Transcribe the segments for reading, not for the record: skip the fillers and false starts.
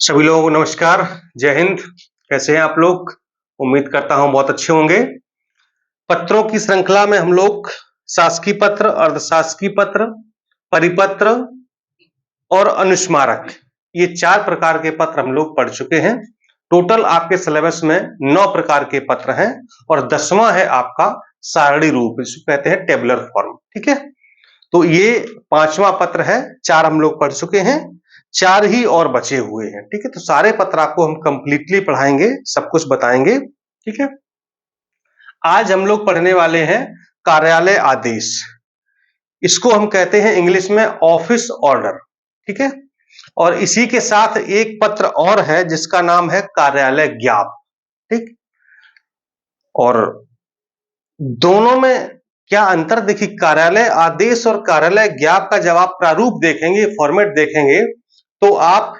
सभी लोगों को नमस्कार, जय हिंद। कैसे हैं आप लोग? उम्मीद करता हूं बहुत अच्छे होंगे। पत्रों की श्रृंखला में हम लोग शासकीय पत्र, अर्धशासकीय पत्र, परिपत्र और अनुस्मारक, ये 4 प्रकार के पत्र हम लोग पढ़ चुके हैं। टोटल आपके सिलेबस में 9 प्रकार के पत्र हैं और 10वां है आपका सारणी रूप, इसको कहते हैं टेबुलर फॉर्म। ठीक है, तो ये 5वां पत्र है। 4 हम लोग पढ़ चुके हैं, 4 ही और बचे हुए हैं। ठीक है, तो सारे पत्र आपको हम कंप्लीटली पढ़ाएंगे, सब कुछ बताएंगे। ठीक है, आज हम लोग पढ़ने वाले हैं कार्यालय आदेश। इसको हम कहते हैं इंग्लिश में ऑफिस ऑर्डर। ठीक है, और इसी के साथ एक पत्र और है जिसका नाम है कार्यालय ज्ञाप। ठीक, और दोनों में क्या अंतर? देखिए, कार्यालय आदेश और कार्यालय ज्ञाप का जब आप प्रारूप देखेंगे, फॉर्मेट देखेंगे, तो आप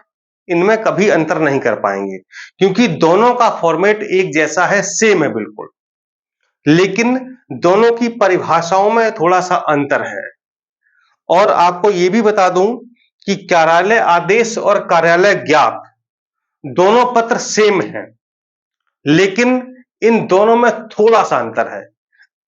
इनमें कभी अंतर नहीं कर पाएंगे, क्योंकि दोनों का फॉर्मेट एक जैसा है, सेम है बिल्कुल, लेकिन दोनों की परिभाषाओं में थोड़ा सा अंतर है। और आपको यह भी बता दूं कि कार्यालय आदेश और कार्यालय ज्ञाप दोनों पत्र सेम हैं, लेकिन इन दोनों में थोड़ा सा अंतर है।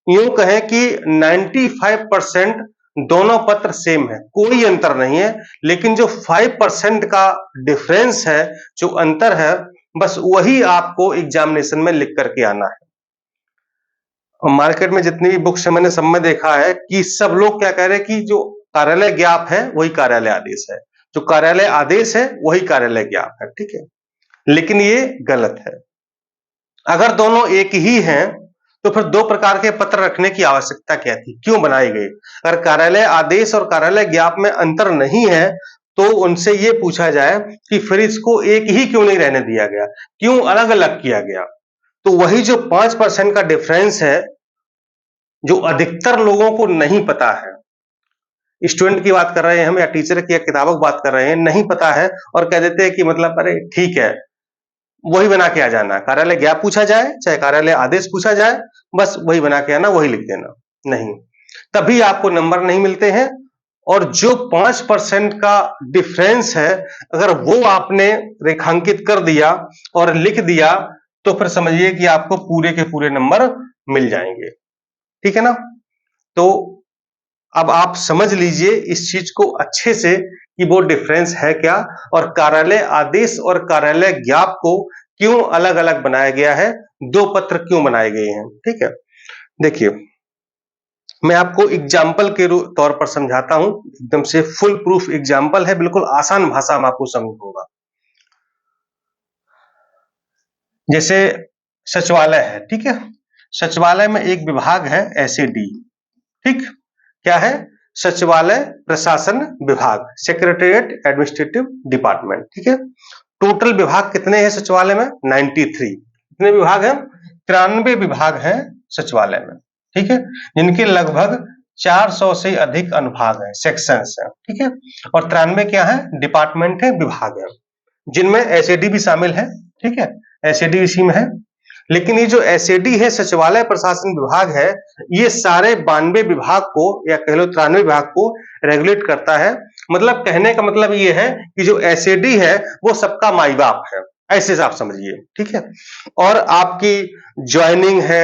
यूं कहें कि 95% दोनों पत्र सेम है, कोई अंतर नहीं है, लेकिन जो 5% का डिफरेंस है, जो अंतर है, बस वही आपको एग्जामिनेशन में लिख करके आना है। मार्केट में जितनी भी बुक्स है, मैंने सब में देखा है कि सब लोग क्या कह रहे हैं कि जो कार्यालय ज्ञाप है वही कार्यालय आदेश है, जो कार्यालय आदेश है वही कार्यालय ज्ञाप है। ठीक है, लेकिन ये गलत है। अगर दोनों एक ही हैं तो फिर 2 प्रकार के पत्र रखने की आवश्यकता क्या थी, क्यों बनाई गई? अगर कार्यालय आदेश और कार्यालय ज्ञाप में अंतर नहीं है तो उनसे यह पूछा जाए कि फिर इसको एक ही क्यों नहीं रहने दिया गया, क्यों अलग अलग किया गया? तो वही जो 5% का डिफरेंस है, जो अधिकतर लोगों को नहीं पता है, स्टूडेंट की बात कर रहे हैं हम या टीचर की या किताबों की बात कर रहे हैं, नहीं पता है और कह देते हैं कि मतलब अरे ठीक है, वही बना के आ जाना, कार्यालय ज्ञाप पूछा जाए चाहे कार्यालय आदेश पूछा जाए, बस वही बना के आना, वही लिख देना। नहीं, तभी आपको नंबर नहीं मिलते हैं। और जो 5% का डिफरेंस है, अगर वो आपने रेखांकित कर दिया और लिख दिया तो फिर समझिए कि आपको पूरे के पूरे नंबर मिल जाएंगे। ठीक है ना? तो अब आप समझ लीजिए इस चीज को अच्छे से कि वो डिफरेंस है क्या, और कार्यालय आदेश और कार्यालय ज्ञाप को क्यों अलग अलग बनाया गया है, 2 पत्र क्यों बनाए गए हैं। ठीक है, देखिए मैं आपको एग्जाम्पल के तौर पर समझाता हूं, एकदम से फुल प्रूफ एग्जाम्पल है, बिल्कुल आसान भाषा में आपको समझ होगा। जैसे सचिवालय है, ठीक है, सचिवालय में एक विभाग है एसएडी। ठीक, क्या है? सचिवालय प्रशासन विभाग, सेक्रेटेरिएट एडमिनिस्ट्रेटिव डिपार्टमेंट। ठीक है, टोटल विभाग कितने हैं सचिवालय में? 93। कितने विभाग हैं? 93 विभाग हैं सचिवालय में। ठीक है, जिनके लगभग 400 से अधिक अनुभाग हैं, सेक्शंस हैं। ठीक है, और 93 क्या है? डिपार्टमेंट है, विभाग है, जिनमें एसएडी भी शामिल है। ठीक है, एसएडी इसी में है। लेकिन ये जो एसएडी है, सचिवालय प्रशासन विभाग है, ये सारे 92 विभाग को या कह लो 93 विभाग को रेगुलेट करता है। मतलब कहने का मतलब ये है कि जो एसएडी है वो सबका माई बाप है, ऐसे से आप समझिए। ठीक है, और आपकी ज्वाइनिंग है,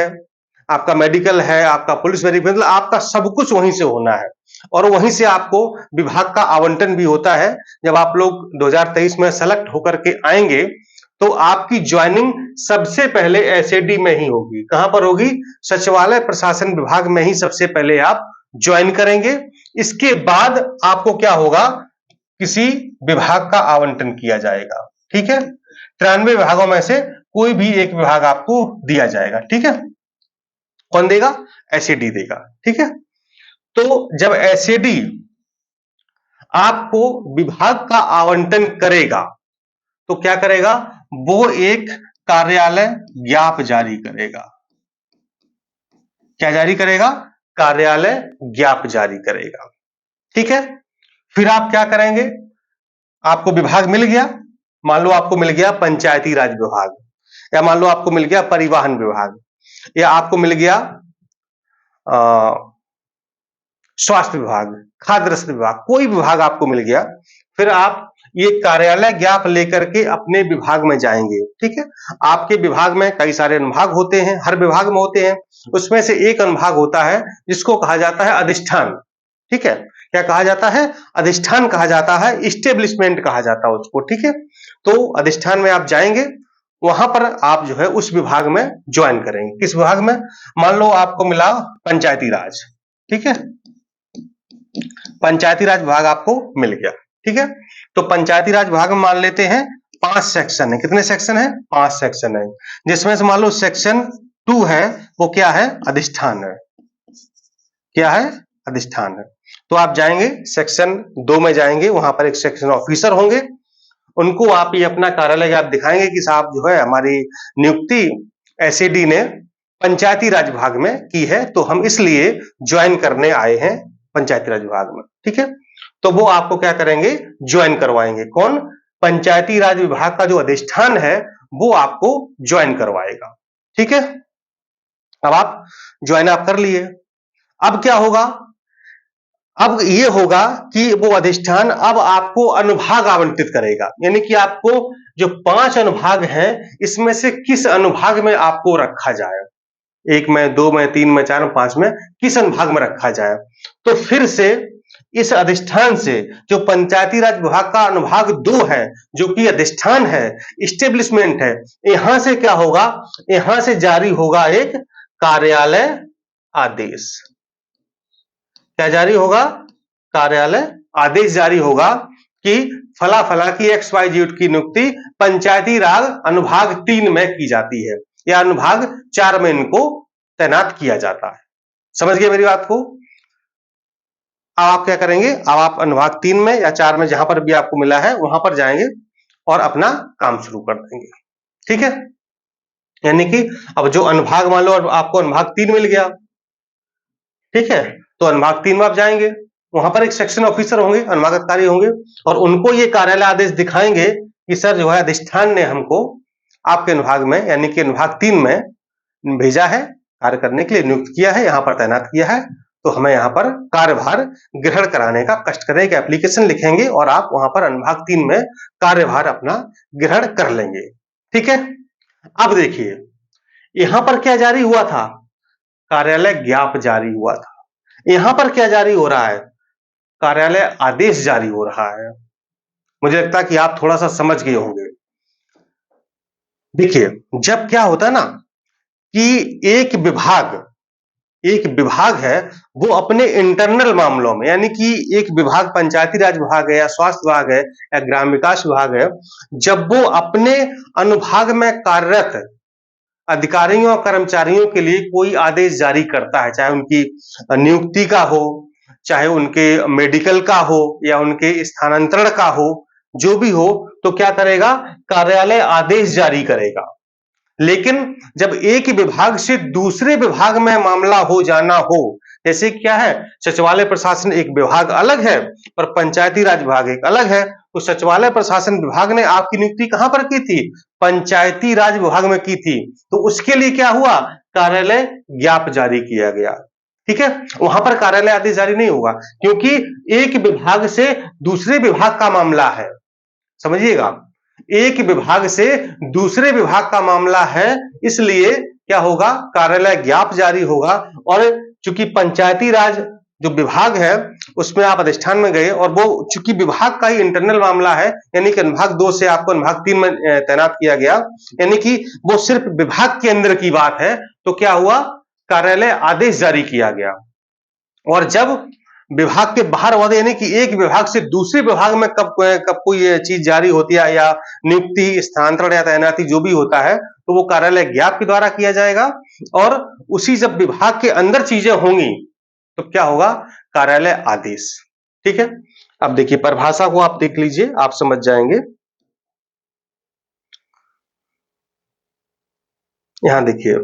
आपका मेडिकल है, आपका पुलिस वेरिफिकेशन, मतलब आपका सब कुछ वहीं से होना है, और वहीं से आपको विभाग का आवंटन भी होता है। जब आप लोग 2023 में सेलेक्ट होकर के आएंगे तो आपकी ज्वाइनिंग सबसे पहले एसएडी में ही होगी। कहां पर होगी? सचिवालय प्रशासन विभाग में ही सबसे पहले आप ज्वाइन करेंगे। इसके बाद आपको क्या होगा? किसी विभाग का आवंटन किया जाएगा। ठीक है, 93 विभागों में से कोई भी एक विभाग आपको दिया जाएगा। ठीक है, कौन देगा? एसएडी देगा। ठीक है, तो जब एसएडी आपको विभाग का आवंटन करेगा तो क्या करेगा? वो एक कार्यालय ज्ञाप जारी करेगा। क्या जारी करेगा? कार्यालय ज्ञाप जारी करेगा। ठीक है, फिर आप क्या करेंगे? आपको विभाग मिल गया, मान लो आपको मिल गया पंचायती राज विभाग, या मान लो आपको मिल गया परिवहन विभाग, या आपको मिल गया स्वास्थ्य विभाग, खाद्य रसद विभाग, कोई विभाग आपको मिल गया। फिर आप ये कार्यालय ज्ञाप लेकर के अपने विभाग में जाएंगे। ठीक है, आपके विभाग में कई सारे अनुभाग होते हैं, हर विभाग में होते हैं, उसमें से एक अनुभाग होता है जिसको कहा जाता है अधिष्ठान। ठीक है, क्या कहा जाता है? अधिष्ठान कहा जाता है, इस्टेब्लिशमेंट कहा जाता है उसको। ठीक है, तो अधिष्ठान में आप जाएंगे, वहां पर आप जो है उस विभाग में ज्वाइन करेंगे। किस विभाग में? मान लो आपको मिला पंचायती राज। ठीक है, पंचायती राज विभाग आपको मिल गया। ठीक है, तो पंचायती राज विभाग में मान लेते हैं 5 सेक्शन है। कितने सेक्शन है? 5 सेक्शन है, जिसमें से मान लो सेक्शन 2 है, वो क्या है? अधिष्ठान है। क्या है? अधिष्ठान है। तो आप जाएंगे सेक्शन 2 में जाएंगे, वहां पर एक सेक्शन ऑफिसर होंगे, उनको आप ये अपना कार्यालय आप दिखाएंगे कि साहब जो है हमारी नियुक्ति एसएडी ने पंचायती राज विभाग में की है, तो हम इसलिए ज्वाइन करने आए हैं पंचायती राज विभाग में। ठीक है, तो वो आपको क्या करेंगे? ज्वाइन करवाएंगे। कौन? पंचायती राज विभाग का जो अधिष्ठान है वो आपको ज्वाइन करवाएगा। ठीक है, अब आप ज्वाइन आप कर लिए। अब क्या होगा? अब ये होगा कि वो अधिष्ठान अब आपको अनुभाग आवंटित करेगा, यानी कि आपको जो 5 अनुभाग हैं इसमें से किस अनुभाग में आपको रखा जाए, 1 में, 2 में, 3 में, 4 में, 5 में, किस अनुभाग में रखा जाए। तो फिर से इस अधिष्ठान से जो पंचायती राज विभाग का अनुभाग 2 है, जो कि अधिष्ठान है, इस्टेब्लिशमेंट है, यहां से क्या होगा? यहां से जारी होगा एक कार्यालय आदेश। क्या जारी होगा? कार्यालय आदेश जारी होगा कि फला फला की XYZ की नियुक्ति पंचायती राज अनुभाग 3 में की जाती है या अनुभाग 4 में इनको तैनात किया जाता है। समझ गए मेरी बात को? अब आप क्या करेंगे? अब आप अनुभाग 3 में या 4 में जहां पर भी आपको मिला है वहां पर जाएंगे और अपना काम शुरू कर देंगे। ठीक है, यानी कि अब जो अनुभाग मान लो आपको अनुभाग 3 मिल गया, ठीक है, तो अनुभाग 3 में आप जाएंगे, वहां पर एक सेक्शन ऑफिसर होंगे, अनुभाग अधिकारी होंगे, और उनको ये कार्यालय आदेश दिखाएंगे कि सर जो है अधिष्ठान ने हमको आपके अनुभाग में यानी कि अनुभाग 3 में भेजा है, कार्य करने के लिए नियुक्त किया है, यहाँ पर तैनात किया है, तो हमें यहाँ पर कार्यभार ग्रहण कराने का कष्ट करें। एक एप्लीकेशन लिखेंगे और आप वहां पर अनुभाग 3 में कार्यभार अपना ग्रहण कर लेंगे। ठीक है, अब देखिए यहां पर क्या जारी हुआ था? कार्यालय ज्ञाप जारी हुआ था। यहां पर क्या जारी हो रहा है? कार्यालय आदेश जारी हो रहा है। मुझे लगता है कि आप थोड़ा सा समझ गए होंगे। देखिए जब क्या होता है ना कि एक विभाग है, वो अपने इंटरनल मामलों में, यानी कि एक विभाग पंचायती राज विभाग है या स्वास्थ्य विभाग है या ग्राम विकास विभाग है, जब वो अपने अनुभाग में कार्यरत अधिकारियों और कर्मचारियों के लिए कोई आदेश जारी करता है, चाहे उनकी नियुक्ति का हो, चाहे उनके मेडिकल का हो या उनके स्थानांतरण का हो, जो भी हो, तो क्या करेगा? कार्यालय आदेश जारी करेगा। लेकिन जब एक विभाग से दूसरे विभाग में मामला हो जाना हो, जैसे क्या है, सचिवालय प्रशासन एक विभाग अलग है और पंचायती राज विभाग एक अलग है, तो सचिवालय प्रशासन विभाग ने आपकी नियुक्ति कहां पर की थी? पंचायती राज विभाग में की थी, तो उसके लिए क्या हुआ? कार्यालय ज्ञाप जारी किया गया। ठीक है, वहां पर कार्यालय आदेश जारी नहीं होगा, क्योंकि एक विभाग से दूसरे विभाग का मामला है। समझिएगा, एक विभाग से दूसरे विभाग का मामला है, इसलिए क्या होगा? कार्यालय ज्ञाप जारी होगा। और चूंकि पंचायती राज जो विभाग है उसमें आप अधिष्ठान में गए और वो चूंकि विभाग का ही इंटरनल मामला है, यानी कि अनुभाग 2 से आपको अनुभाग 3 में तैनात किया गया, यानी कि वो सिर्फ विभाग के अंदर की बात है, तो क्या हुआ? कार्यालय आदेश जारी किया गया। और जब विभाग के बाहर होते, यानी कि एक विभाग से दूसरे विभाग में कब कोई चीज जारी होती है या नियुक्ति, स्थानांतरण या तैनाती जो भी होता है, तो वो कार्यालय ज्ञाप के द्वारा किया जाएगा। और उसी जब विभाग के अंदर चीजें होंगी तो क्या होगा? कार्यालय आदेश। ठीक है, अब देखिए परिभाषा को आप देख लीजिए, आप समझ जाएंगे। यहां देखिए,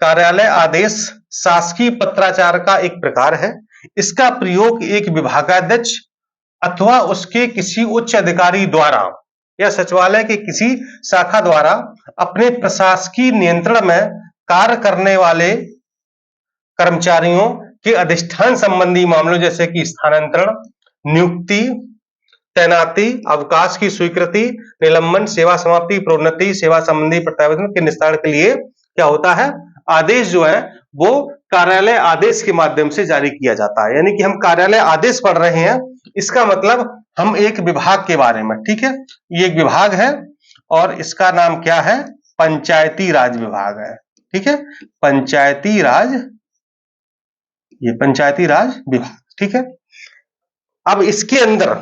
कार्यालय आदेश शासकीय पत्राचार का एक प्रकार है। इसका प्रयोग एक विभागाध्यक्ष अथवा उसके किसी उच्च अधिकारी द्वारा या सचिवालय के किसी शाखा द्वारा अपने प्रशासकीय नियंत्रण में कार्य करने वाले कर्मचारियों के अधिष्ठान संबंधी मामलों, जैसे कि स्थानांतरण, नियुक्ति, तैनाती, अवकाश की स्वीकृति, निलंबन, सेवा समाप्ति, प्रोन्नति, सेवा संबंधी प्रत्यावर्तन के निस्तारण के लिए क्या होता है, आदेश जो है वो कार्यालय आदेश के माध्यम से जारी किया जाता है। यानी कि हम कार्यालय आदेश पढ़ रहे हैं, इसका मतलब हम एक विभाग के बारे में, ठीक है, ये एक विभाग है और इसका नाम क्या है, पंचायती राज विभाग है, ठीक है, पंचायती राज, ये पंचायती राज विभाग, ठीक है। अब इसके अंदर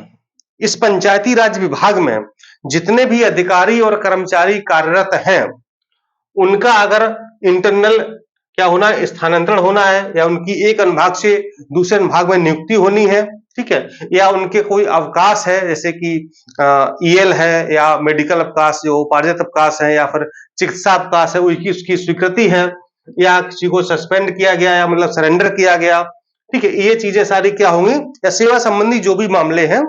इस पंचायती राज विभाग में जितने भी अधिकारी और कर्मचारी कार्यरत हैं, उनका अगर इंटरनल क्या होना है, स्थानांतरण होना है, या उनकी एक अनुभाग से दूसरे अनुभाग में नियुक्ति होनी है, ठीक है, या उनके कोई अवकाश है, जैसे कि ईएल है या मेडिकल अवकाश, जो उपार्जित अवकाश है, या फिर चिकित्सा अवकाश है, उसकी स्वीकृति है, या किसी को सस्पेंड किया गया या मतलब सरेंडर किया गया, ठीक है, ये चीजें सारी क्या होंगी, या सेवा संबंधी जो भी मामले हैं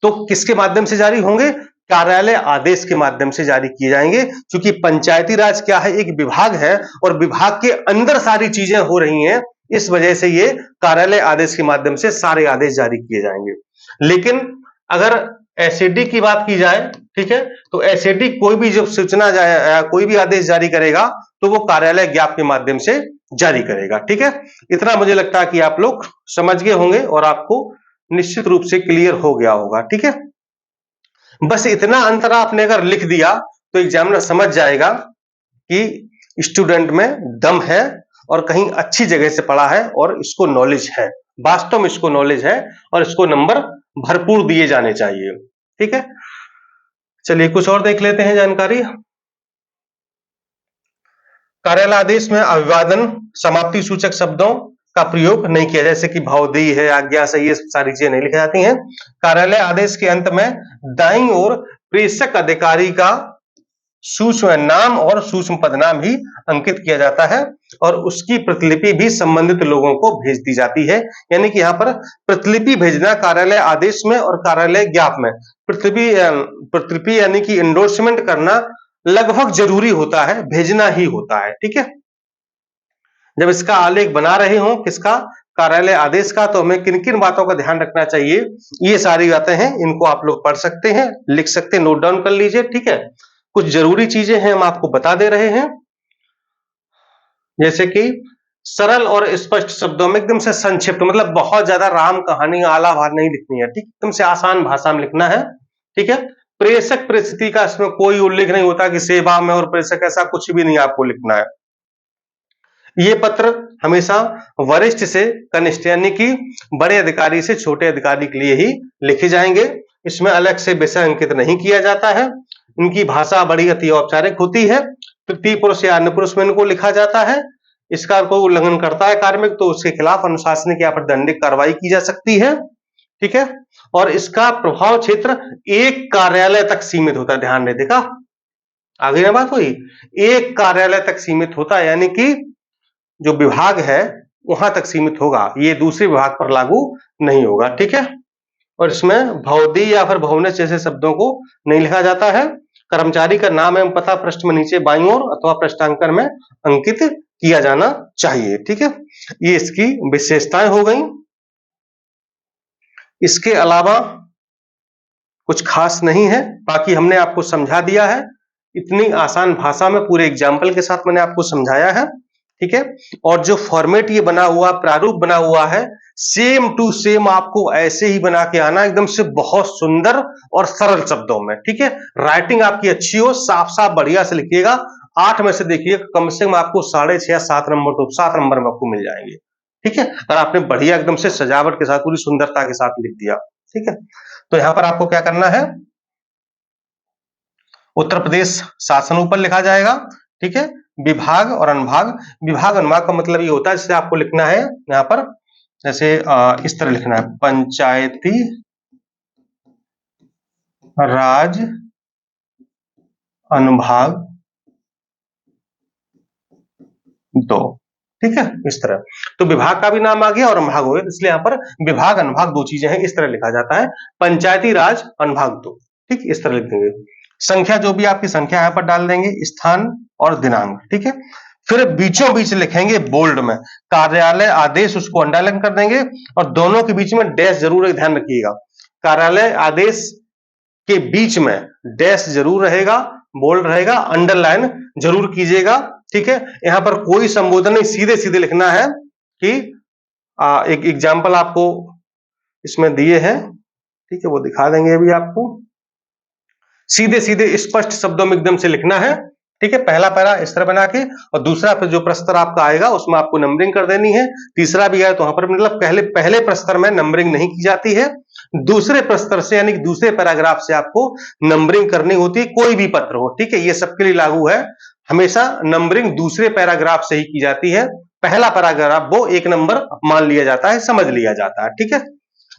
तो किसके माध्यम से जारी होंगे, कार्यालय आदेश के माध्यम से जारी किए जाएंगे। क्योंकि पंचायती राज क्या है, एक विभाग है और विभाग के अंदर सारी चीजें हो रही हैं, इस वजह से ये कार्यालय आदेश के माध्यम से सारे आदेश जारी किए जाएंगे। लेकिन अगर एसएडी की बात की जाए, ठीक है, तो एसएडी कोई भी जब सूचना जाए, कोई भी आदेश जारी करेगा तो वो कार्यालय ज्ञाप के माध्यम से जारी करेगा, ठीक है। इतना मुझे लगता है कि आप लोग समझ गए होंगे और आपको निश्चित रूप से क्लियर हो गया होगा, ठीक है। बस इतना अंतर आपने अगर लिख दिया तो एग्जामिनर समझ जाएगा कि स्टूडेंट में दम है और कहीं अच्छी जगह से पढ़ा है और इसको नॉलेज है, वास्तव में इसको नॉलेज है और इसको नंबर भरपूर दिए जाने चाहिए, ठीक है। चलिए कुछ और देख लेते हैं जानकारी। कार्यालय आदेश में अभिवादन, समाप्ति सूचक शब्दों का प्रयोग नहीं किया, जैसे कि भावदेही है, आज्ञा से, ये सारी चीजें नहीं लिखी जाती हैं। कार्यालय आदेश के अंत में दाईं ओर प्रेषक अधिकारी का सूक्ष्म नाम और सूक्ष्म पदनाम ही अंकित किया जाता है और उसकी प्रतिलिपि भी संबंधित लोगों को भेज दी जाती है। यानी कि यहाँ पर प्रतिलिपि भेजना कार्यालय आदेश में और कार्यालय ज्ञाप में प्रतिलिपि यानी कि एंडोर्समेंट करना लगभग जरूरी होता है, भेजना ही होता है, ठीक है। जब इसका आलेख बना रहे हो किसका, कार्यालय आदेश का, तो हमें किन किन बातों का ध्यान रखना चाहिए, ये सारी बातें हैं, इनको आप लोग पढ़ सकते हैं, लिख सकते हैं, नोट डाउन कर लीजिए, ठीक है। कुछ जरूरी चीजें हैं हम आपको बता दे रहे हैं, जैसे कि सरल और स्पष्ट शब्दों में एकदम से संक्षिप्त, मतलब बहुत ज्यादा राम कहानी आला भार नहीं लिखनी है, ठीक, एकदम से आसान भाषा में लिखना है, ठीक है। प्रेषक परिस्थिति का इसमें कोई उल्लेख नहीं होता कि सेवा में और प्रेषक, ऐसा कुछ भी नहीं आपको लिखना है। ये पत्र हमेशा वरिष्ठ से कनिष्ठ यानी कि बड़े अधिकारी से छोटे अधिकारी के लिए ही लिखे जाएंगे, इसमें अलग से विषय अंकित नहीं किया जाता है। इनकी भाषा बड़ी अति औपचारिक होती है, तृतीय पुरुष या अन्य पुरुष में इनको लिखा जाता है। इसका कोई उल्लंघन करता है कार्मिक तो उसके खिलाफ अनुशासनिक या फिर दंडिक कार्रवाई की जा सकती है, ठीक है। और इसका प्रभाव क्षेत्र एक कार्यालय तक सीमित होता है, ध्यान रहे, देखा आगे ना बात हुई, एक कार्यालय तक सीमित होता है, यानी कि जो विभाग है वहां तक सीमित होगा, ये दूसरे विभाग पर लागू नहीं होगा, ठीक है। और इसमें भौदी या फिर भवनेश जैसे शब्दों को नहीं लिखा जाता है। कर्मचारी का नाम एवं पता पृष्ठ में नीचे बाईं ओर अथवा पृष्ठांकन में अंकित किया जाना चाहिए, ठीक है। ये इसकी विशेषताएं हो गई। इसके अलावा कुछ खास नहीं है, बाकी हमने आपको समझा दिया है, इतनी आसान भाषा में पूरे एग्जाम्पल के साथ मैंने आपको समझाया है, ठीक है। और जो फॉर्मेट ये बना हुआ, प्रारूप बना हुआ है, सेम टू सेम आपको ऐसे ही बना के आना, एकदम से बहुत सुंदर और सरल शब्दों में, ठीक है। राइटिंग आपकी अच्छी हो, साफ साफ बढ़िया से लिखिएगा। 8 में से देखिए कम से कम आपको 6.5 7 नंबर, तो 7 नंबर में आपको मिल जाएंगे, ठीक है, अगर आपने बढ़िया एकदम से सजावट के साथ, पूरी सुंदरता के साथ लिख दिया, ठीक है। तो यहां पर आपको क्या करना है, उत्तर प्रदेश शासन ऊपर लिखा जाएगा, ठीक है। विभाग और अनुभाग, विभाग अनुभाग का मतलब ये होता है, जैसे आपको लिखना है यहाँ पर, जैसे इस तरह लिखना है, पंचायती राज अनुभाग 2, ठीक है, इस तरह। तो विभाग का भी नाम आ गया और अनुभाग हो गया, इसलिए यहाँ पर विभाग अनुभाग दो चीजें हैं, इस तरह लिखा जाता है, पंचायती राज अनुभाग 2, ठीक, इस तरह लिख देंगे। संख्या जो भी आपकी संख्या यहाँ पर डाल देंगे, स्थान और दिनांक, ठीक है। फिर बीचों बीच लिखेंगे बोल्ड में कार्यालय आदेश, उसको अंडरलाइन कर देंगे और दोनों के बीच में डैश जरूर ध्यान रखिएगा। कार्यालय आदेश के बीच में डैश जरूर रहेगा, बोल्ड रहेगा, अंडरलाइन जरूर कीजिएगा। ठीक है, यहां पर कोई संबोधन नहीं, सीधे सीधे लिखना है कि एक एग्जाम्पल आपको इसमें दिए हैं, ठीक है, वो दिखा देंगे अभी आपको। सीधे सीधे स्पष्ट शब्दों में एकदम से लिखना है। ठीक है, पहला पैरा इस तरह बना के, और दूसरा फिर जो प्रस्तर आपका आएगा उसमें आपको नंबरिंग कर देनी है। तीसरा भी आए तो वहां पर मतलब पहले प्रस्तर में नंबरिंग नहीं की जाती है, दूसरे प्रस्तर से यानी कि दूसरे पैराग्राफ से आपको नंबरिंग करनी होती है, कोई भी पत्र हो। ठीक है, ये सबके लिए लागू है, हमेशा नंबरिंग दूसरे पैराग्राफ से ही की जाती है। पहला पैराग्राफ वो एक नंबर मान लिया जाता है, समझ लिया जाता है। ठीक है,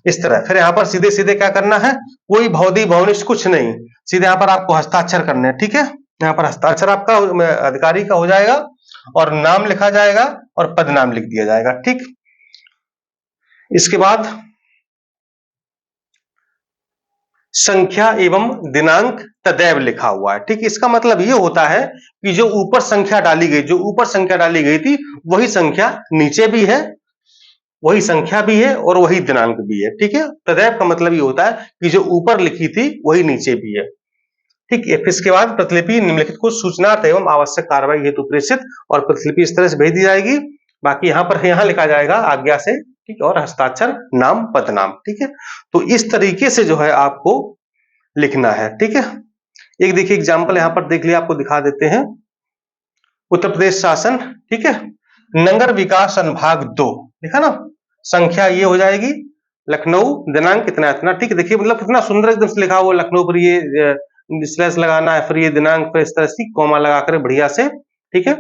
इस तरह। फिर यहां पर सीधे सीधे क्या करना है, कोई भौदी भौनिश कुछ नहीं, सीधे यहां पर आपको हस्ताक्षर करने हैं। ठीक है, यहां पर हस्ताक्षर आपका अधिकारी का हो जाएगा और नाम लिखा जाएगा और पद नाम लिख दिया जाएगा। ठीक, इसके बाद संख्या एवं दिनांक तदैव लिखा हुआ है। ठीक, इसका मतलब ये होता है कि जो ऊपर संख्या डाली गई थी वही संख्या नीचे भी है, वही संख्या भी है और वही दिनांक भी है। ठीक है, तदैव का मतलब ये होता है कि जो ऊपर लिखी थी वही नीचे भी है। ठीक है, फिर इसके बाद प्रतिलिपि निम्नलिखित को सूचना एवं आवश्यक कार्रवाई हेतु प्रेषित, और प्रतिलिपि इस तरह से भेज दी जाएगी। बाकी यहां लिखा जाएगा आज्ञा से, ठीक, और हस्ताक्षर नाम पद नाम। ठीक है, तो इस तरीके से जो है आपको लिखना है। ठीक है, एक देखिए एग्जाम्पल यहां पर देख लिया, आपको दिखा देते हैं। उत्तर प्रदेश शासन, ठीक है, नगर विकास अनुभाग 2 लिखा ना, संख्या ये हो जाएगी, लखनऊ, दिनांक इतना इतना। ठीक है, देखिए मतलब कितना सुंदर एकदम से लिखा हुआ, लखनऊ पर ये स्लैश लगाना है, फिर ये दिनांक पर इस तरह से कॉमा लगाकर बढ़िया से। ठीक है,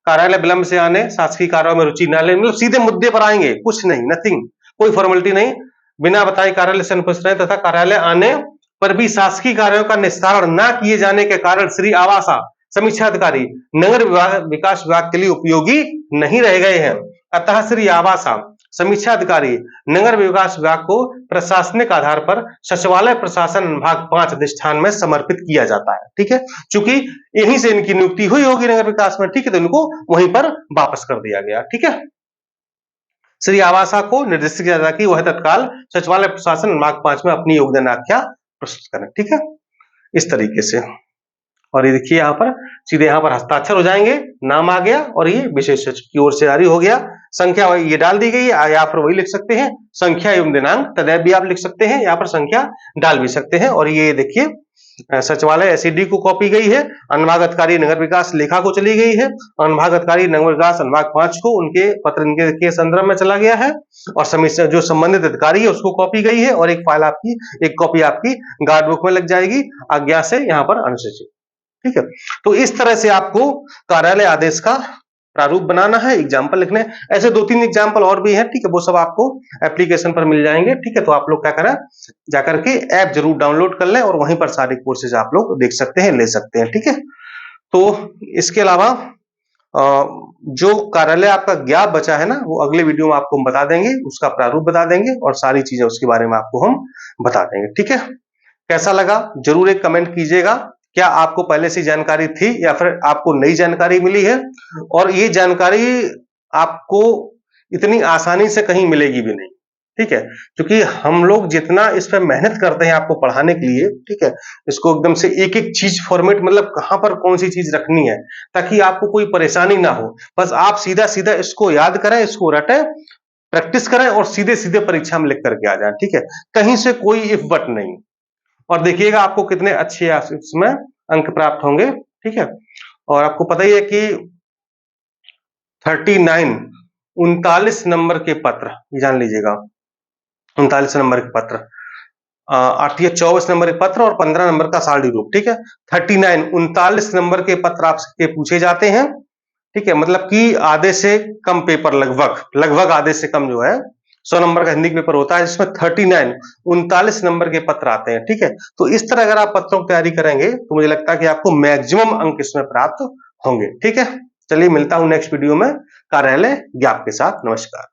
कार्यालय विलंब से आने, शासकीय कार्यों में रुचि न लेने, मतलब सीधे मुद्दे पर आएंगे, कुछ नहीं, नथिंग, कोई फॉर्मेलिटी नहीं। बिना बताए कार्यालय से अनुपस्थित रहे तथा कार्यालय आने पर भी शासकीय कार्यों का निस्तारण न किए जाने के कारण श्री आवासा समीक्षा अधिकारी नगर विकास विभाग के लिए उपयोगी नहीं रह गए हैं। अतः श्री आवासा समीक्षा अधिकारी नगर विकास विभाग को प्रशासनिक आधार पर सचिवालय प्रशासन विभाग 5 अधिष्ठान में समर्पित किया जाता है। ठीक है, चूंकि यहीं से इनकी नियुक्ति हुई होगी नगर विकास में, ठीक है, तो इनको वहीं पर वापस कर दिया गया। ठीक है, श्री आवासा को निर्देशित किया जाता कि वह तत्काल सचिवालय प्रशासन विभाग 5 में अपनी योगदान आख्या प्रस्तुत करें। ठीक है, इस तरीके से। और ये देखिए यहां पर सीधे यहां पर हस्ताक्षर हो जाएंगे, नाम आ गया और ये विशेष सचिव की ओर से जारी हो गया। संख्या ये डाल दी गई है, या फिर वही लिख सकते हैं, संख्या एवं दिनांक तदैव भी आप लिख सकते हैं, यहाँ पर संख्या डाल भी सकते हैं। और ये देखिए सचिवालय एसईडी को कॉपी गई है, अनुभाग अधिकारी नगर विकास लेखा को चली गई है, अनुभाग अधिकारी नगर विकास अनुभाग 5 को उनके पत्र इनके के संदर्भ में चला गया है, और समिति जो संबंधित अधिकारी है उसको कॉपी गई है, और एक फाइल आपकी, एक कॉपी आपकी गार्ड बुक में लग जाएगी आज्ञा से यहाँ पर अनुसूचित। ठीक है, तो इस तरह से आपको कार्यालय आदेश का प्रारूप बनाना है, एग्जाम्पल लिखने। ऐसे 2-3 एग्जाम्पल और भी हैं, ठीक है, वो सब आपको एप्लीकेशन पर मिल जाएंगे। ठीक है, तो आप लोग क्या करें, जाकर के ऐप जरूर डाउनलोड कर लें और वहीं पर सारे कोर्सेज आप लोग देख सकते हैं, ले सकते हैं। ठीक है, तो इसके अलावा जो कार्यालय आपका गैप बचा है ना, वो अगले वीडियो में आपको हम बता देंगे, उसका प्रारूप बता देंगे और सारी चीजें उसके बारे में आपको हम बता देंगे। ठीक है, कैसा लगा जरूर एक कमेंट कीजिएगा। क्या आपको पहले से जानकारी थी या फिर आपको नई जानकारी मिली है, और ये जानकारी आपको इतनी आसानी से कहीं मिलेगी भी नहीं। ठीक है, क्योंकि हम लोग जितना इस पर मेहनत करते हैं आपको पढ़ाने के लिए, ठीक है, इसको एकदम से एक एक चीज फॉर्मेट, मतलब कहां पर कौन सी चीज रखनी है, ताकि आपको कोई परेशानी ना हो। बस आप सीधा सीधा इसको याद करें, इसको रटें, प्रैक्टिस करें और सीधे सीधे परीक्षा में लिख करके आ जाए। ठीक है, कहीं से कोई इफ बट नहीं, और देखिएगा आपको कितने अच्छे इसमें अंक प्राप्त होंगे। ठीक है, और आपको पता ही है कि 39 नंबर के पत्र, ये जान लीजिएगा, 39 नंबर के पत्र, 24 नंबर के पत्र और 15 नंबर का साल रूप। ठीक है, 39 नंबर के पत्र आपसे पूछे जाते हैं। ठीक है, मतलब कि आधे से कम पेपर, लगभग आधे से कम जो है 100 नंबर का हिंदी पेपर होता है, जिसमें 39 नंबर के पत्र आते हैं। ठीक है, तो इस तरह अगर आप पत्रों की तैयारी करेंगे तो मुझे लगता है कि आपको मैक्सिमम अंक इसमें प्राप्त होंगे। ठीक है, चलिए मिलता हूं नेक्स्ट वीडियो में कार्यालय गैप के साथ। नमस्कार।